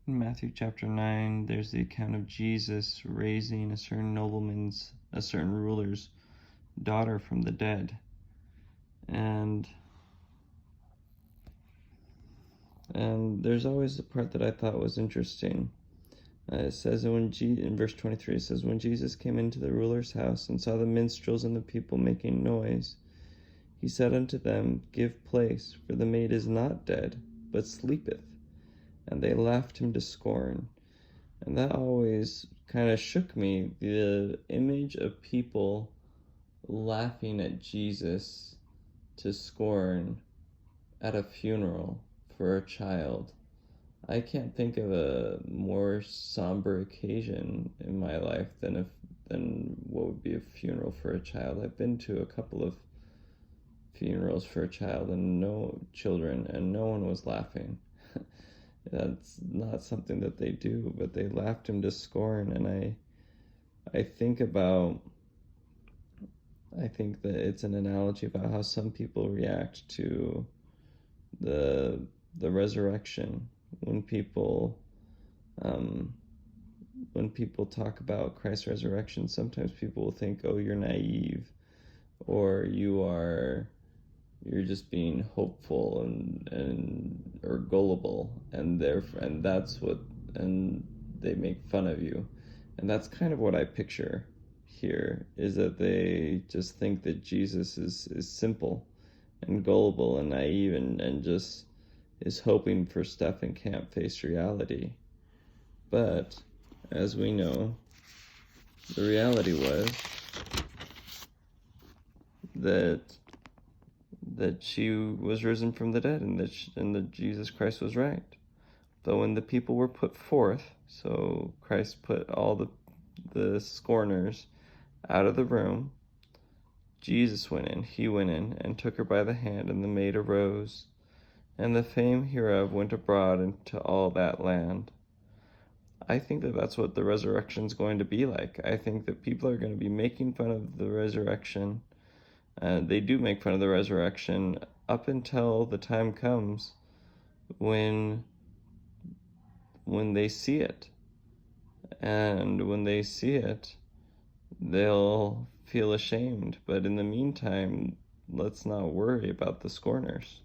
In Matthew chapter 9, there's the account of Jesus raising a certain ruler's daughter from the dead. And there's always the part that I thought was interesting. It says in verse 23, it says, when Jesus came into the ruler's house and saw the minstrels and the people making noise, he said unto them, give place, for the maid is not dead, but sleepeth. And they laughed him to scorn. And that always kind of shook me, the image of people laughing at Jesus to scorn at a funeral for a child. I can't think of a more somber occasion in my life than what would be a funeral for a child. I've been to a couple of funerals for a child and no children, and no one was laughing. That's not something that they do, but they laughed him to scorn. And I think that it's an analogy about how some people react to the resurrection. When people talk about Christ's resurrection, sometimes people will think, oh, you're naive, or you're just being hopeful or gullible, and they make fun of you. And that's kind of what I picture here, is that they just think that Jesus is simple and gullible and naive and just is hoping for stuff and can't face reality. But as we know, the reality was that she was risen from the dead, and that Jesus Christ was right. But when the people were put forth, so Christ put all the scorners out of the room, Jesus went in. He went in and took her by the hand, and the maid arose. And the fame hereof went abroad into all that land. I think that that's what the resurrection is going to be like. I think that people are going to be making fun of the resurrection. They do make fun of the resurrection up until the time comes when they see it. And when they see it, they'll feel ashamed. But in the meantime, let's not worry about the scorners.